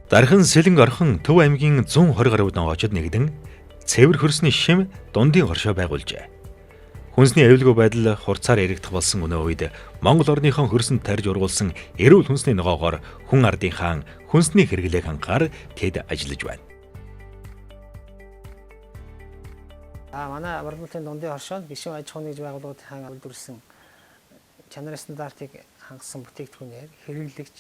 Дархан Сэлэнг орхон Төв аймгийн 120 гаруй ногоочд нэгдэн цэвэр хөрсний шим дундын хоршоо байгуулжээ. Хүнсний аюулгүй байдал хурцаар яригдах болсон өнөө үед Монгол орныхон хөрсөнд тарж ургуулсан эрүүл хүнсний ногоогоор хүн ардын хаан хүнсний хэрэглээг хангахаар тэд ажиллаж байна. Манай Барбалтын дундын хоршоонд бишим аж ахуйн нэгж байгууллагын хаан үйлдвэрлэсэн чанарын стандартыг хангасан бүтээгдэхүүнээр хэрэглэгч,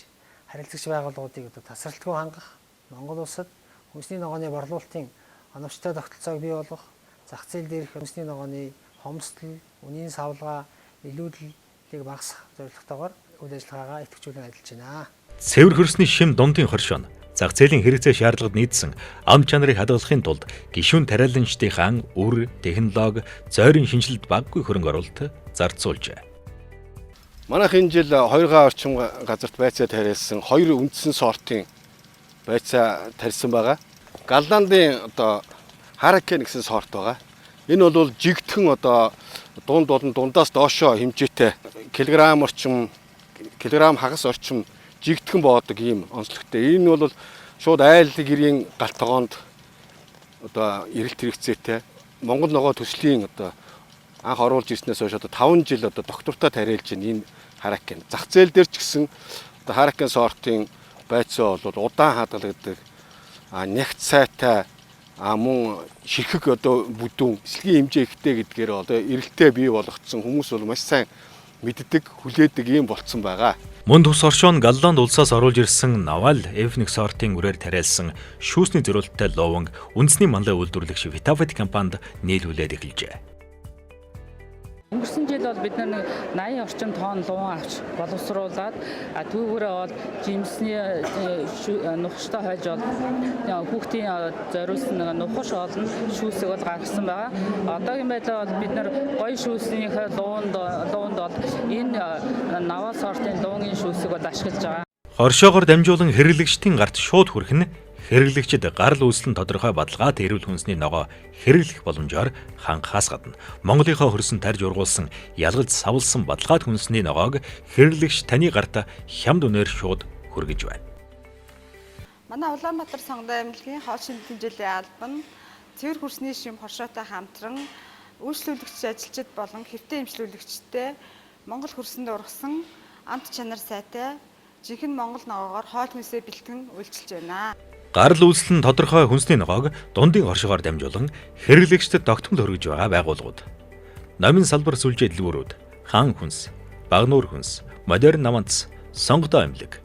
харилцагч байгууллагуудыг тасралтгүй хангах, Монгол улсад хүнсний ногооны борлуулалтын оновчтой тогтолцоог бий болгох, зах зээл дээрх хүнсний ногооны хомсдол, үнийн савлгаа, илүүдэлийг багасгах зорилготойгоор үйл ажиллагаагаа идэвхжүүлэн ажиллаж байна. Цэвэр хөрсний шим дундын хоршоо нь зах зээлийн хэрэгцээ шаардлагад нийцсэн ам чанарыг хадгалахын тулд гишүүн тариаланчдын хаан үр, технологи, зойрын шинжилэлд баггүй хөрөнгө оруулалт зарцуулжээ. Манайх энэ жил 2 орчим газарт байцаа тариалсан 2 үндсэн сортын байцаа тарьсан байгаа. Галландын Hurricane гэсэн сорт байгаа. Энэ бол жигдхэн дунд болон дундаас доошоо хэмжээтэй килограмм хагас орчим жигдхэн боодог ийм онцлогтой. Энэ бол шууд айлын гэрийн галт тогоонд эрэлт хэрэгцээтэй Монгол ногоо төслийн анх оруулж ирснээс хойш 5 жил доктортой тариалж байна энэ Hurricane. Зах зээл дээр ч гэсэн Hurricane сортын байцаа бол удаан хадгалагддаг, нягт сайтай, мөн ширхэг бүдүүн эслэгийн хэмжээ ихтэй гэдгээр эрэлтээ бий болгоцсон хүмүүс бол маш сайн мэддэг, хүлээдэг юм болцсон байгаа. Мөн тус оршоо нь Галланд улсаас оруулж ирсэн Naval F1 сортын үрээр тариалсан шүүсний зориулттай ловонг үндэсний манлай үйлдвэрлэгч Vitafit компанид нийлүүлээд эхэлжээ. Өнгөрсөн жил бол бид 80 орчим тонн луван авч боловсруулад түүгээрээ бол жимсний нухштай хойж бол хүүхдийн зориулсан нухаш олон шүүсийг бол гаргасан байгаа. Одоогийн байдлаар бол бид гоё шүүснийхээ луунд бол энэ Naval сортын луунгийн шүүсийг бол ашиглаж байгаа. Хоршоогоор дамжуулан хэрэглэгчдийн гарт шууд хүрэх нь хэрэглэгчид гарал үүслэн тодорхой бадалгаад эрүүл хүнсний ногоо хэрэглэх боломжоор хангахаас гадна Монголынхоо хөрсөн тарж ургуулсан ялгалж савлсан бадалгаад хүнсний ногоог хэрэглэгч таны гарт хямд үнээр шууд хүргэж байна. Манай Улаанбаатар сонгодог аймгийн хоол шинжилгээний жилийн албан цэвэр хөрсний шим хоршоотой хамтран үйлчлүүлэгч ажилчид болон хэвтэ эмчлүүлэгчтэй Монгол хөрсөнд ургасан амт чанар сайтай жинхэнэ Монгол ногоогоор хоол хүнсээ бэлтгэн үйлчилж байна. Гарал үүслэн тодорхой хүнсний ногоог дундын хоршоогоор дамжуулан хэрэглэгчдэд тогтмол хүргэж байгаа байгууллагууд. Номын салбар сүлжээ дэлгүүрүүд, хаан хүнс, багнуур хүнс, модерн наманц, сонгодоо эмнэлэг,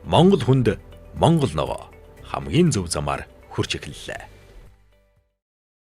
Монгол хүнд Монгол ногоо хамгийн зөв замаар хурж эхэллээ.